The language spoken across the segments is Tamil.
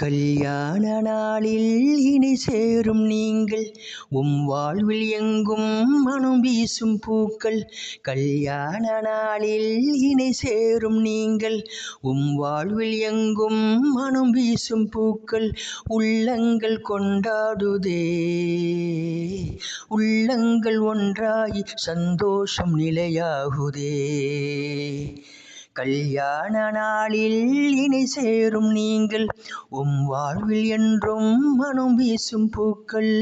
கல்யாண நாளில் இணை சேரும் நீங்கள் வாழ்வில் எங்கும் மனம் வீசும் பூக்கள். கல்யாண நாளில் இணை சேரும் நீங்கள் வாழ்வில் எங்கும் மனம் வீசும் பூக்கள். உள்ளங்கள் கொண்டாடுதே, உள்ளங்கள் ஒன்றாய் சந்தோஷம் நிலையாகுதே. கல்யாண நாளில் இணை சேரும் நீங்கள் வாழ்வில் என்றும் மனம் வீசும் பூக்கள்.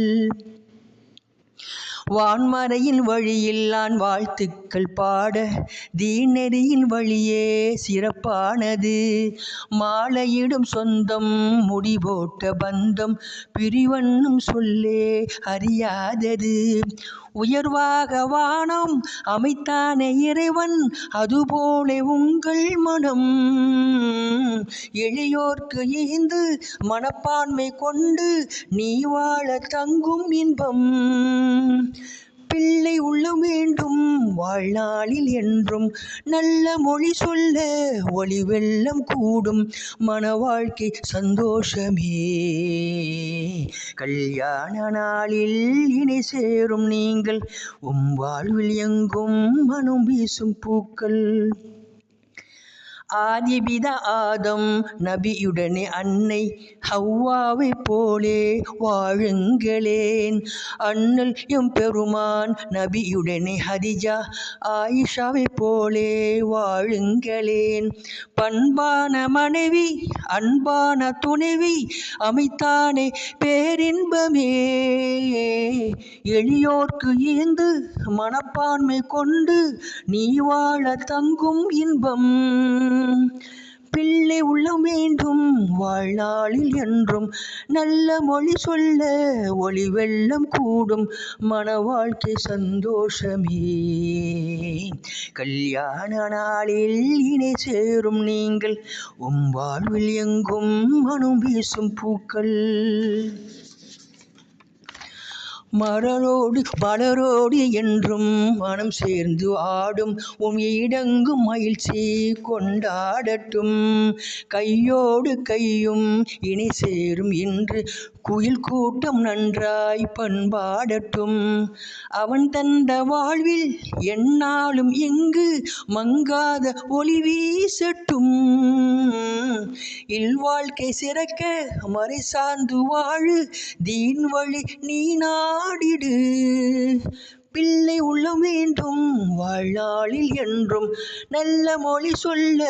வான்மறையின் வழியில் நான் வாழ்த்துக்கள் பாட, தீநெறியின் வழியே சிறப்பானது. மாலையிடும் சொந்தம், முடிபோட்ட பந்தம், பிரிவன்னும் சொல்லே அறியாதது. உயர்வாக வானம் அமைத்தானே இறைவன், அதுபோல உங்கள் மனம். எளியோர்க்கு ஈந்து மனப்பான்மை கொண்டு நீ வாழ தங்கும் இன்பம். பிள்ளை உள்ளம் வேண்டும் வாழ்நாளில் என்றும், நல்ல மொழி சொல்ல ஒளி வெள்ளம் கூடும். மன வாழ்க்கை சந்தோஷமே. கல்யாண நாளில் இணை சேரும் நீங்கள் வாழ்வில் எங்கும் மனம் வீசும் பூக்கள். ஆதிபிதா ஆதம் நபியுடனே அன்னை ஹவ்வாவை போலே வாழுங்களேன். அண்ணல் எம் பெருமான் நபியுடனே ஹதிஜா ஆயிஷாவை போலே வாழுங்களேன். பண்பான மனைவி அன்பான துணைவி அமைத்தானே பேரின்பமே. எளியோர்க்கு ஈந்து மனப்பான்மை கொண்டு நீ வாழ தங்கும் இன்பம். பிள்ளை உள்ளம் வேண்டும் வாழ்நாளில் என்றும், நல்ல மொழி சொல்ல ஒளி வெள்ளம் கூடும். மன வாழ்க்கை சந்தோஷமே. கல்யாண நாளில் இணை சேரும் நீங்கள் வாழ்வில் எங்கும் மனம் வீசும் பூக்கள். மலரோடு என்றும் மனம் சேர்ந்து ஆடும் இடங்கும் மகிழ்ச்சி கொண்டாடட்டும். கையோடு கையும் இணை சேரும் இன்று குயில் கூட்டம் நன்றாய் பண்பாடட்டும். அவன் தந்த வாழ்வில் எந்நாளும் இங்கு மங்காத ஒளி வீசட்டும். இல்வாழ்க்கை சிறக்க மறை சார்ந்து வாழு, தீன் வழி நீ நாடிடு. பிள்ளை உள்ளம் வேண்டும் வாழ்நாளில் என்றும், நல்ல மொழி சொல்ல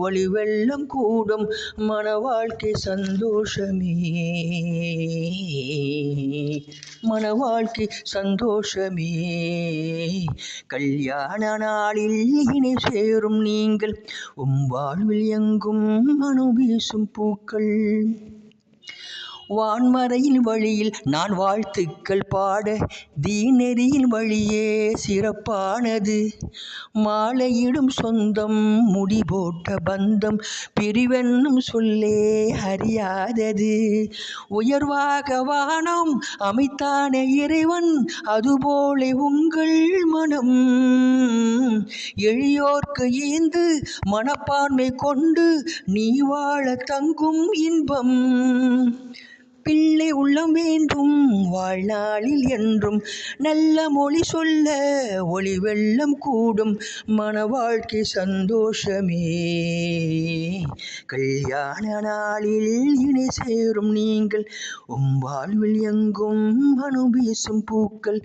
ஒளி வெள்ளம் கூடும். மன வாழ்க்கை சந்தோஷமே. மன வாழ்க்கை சந்தோஷமே. கல்யாண நாளில் இணை சேரும் நீங்கள் வாழ்வில் எங்கும் மனம் வீசும் பூக்கள். வான்மறையின் வழியில் நான் வாழ்த்துக்கள் பாட, தீநெறியின் வழியே சிறப்பானது. மாலையிடும் சொந்தம், முடிபோட்ட பந்தம், பிரிவென்னும் சொல்லே அறியாதது. உயர்வாக வானம் அமைத்தானே இறைவன், அதுபோல உங்கள் மனம். எளியோர்க்கு ஈந்து மனப்பான்மை கொண்டு நீ வாழ தங்கும் இன்பம். பிள்ளை உள்ளம் வேண்டும் வாழ்நாளில் என்றும், நல்ல மொழி சொல்ல ஒளி வெள்ளம் கூடும். மன வாழ்க்கை சந்தோஷமே. கல்யாண நாளில் இணை சேரும் நீங்கள் வாழ்வில் எங்கும் மனம் வீசும் பூக்கள்.